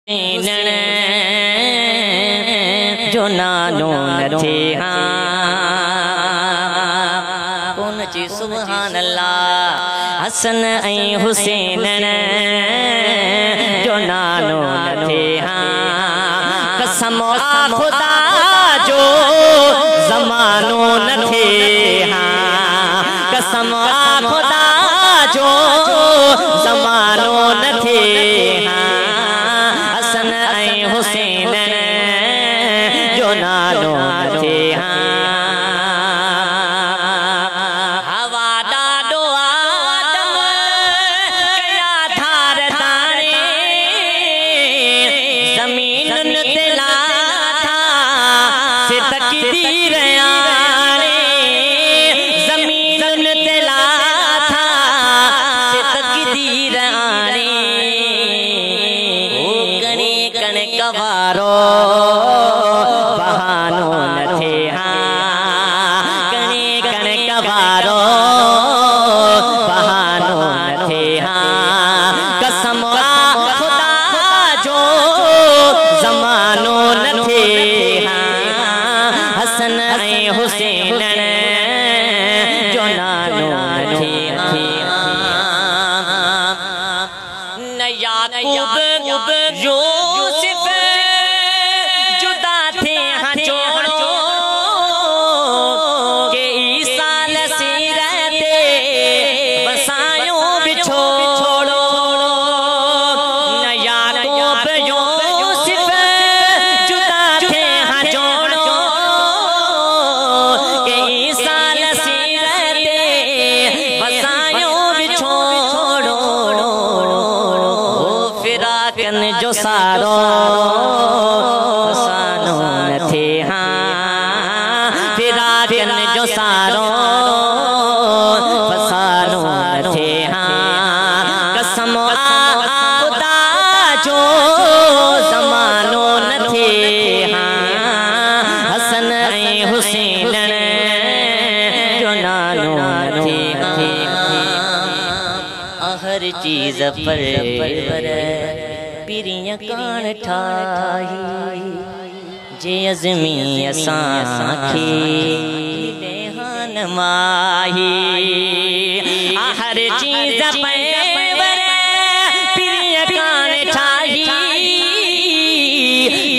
जो नानो नथे कौन ची सुभान अल्लाह हसन ऐं हुसैन जो नानो नथे कसम खुदा जो ज़मानो नथे कसम खुदा जो ज़मानो नथे हसन ऐं हुसैन जो नानो नथे हवा ॾाढो आदम कया धार तारे ज़मीनुन ते लाथा से तक़दीर आणे ज़मीनुन ते लाथा से तक़दीर आणे कणे कणक वारो बहानो नथे कणे कणक वारो बहानो नथे कसम खुदा जो ज़मानो नथे हसन ऐं हुसैन जो नानो नथे न याकूब यूसुफ जुदा थे जोड़ो के ईसा नसीरते बसायो बिछोड़ो न याकूब यूसुफ जुदा थे जोड़ो के ईसा नसीरते बसायो बिछोड़ो फिराकन जो सारो फसानो नथे फिराकन जो सारो फसानो नथे कसम खुदा जो ज़मानो नथे हसन ऐं हुसैन जो नानो नथे हर चीज़ पर पिरिया कान ठाही जे अज़मी असांखे देहान माही हर चीज़ पर पिरिया कान ठाही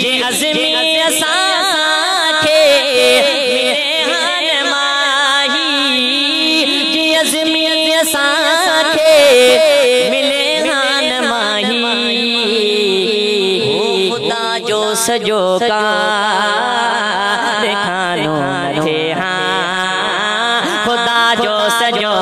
जे अज़मी असांखे देहान माही जे अज़मी असांखे सजो कारखानो नथे खुदा जो सजो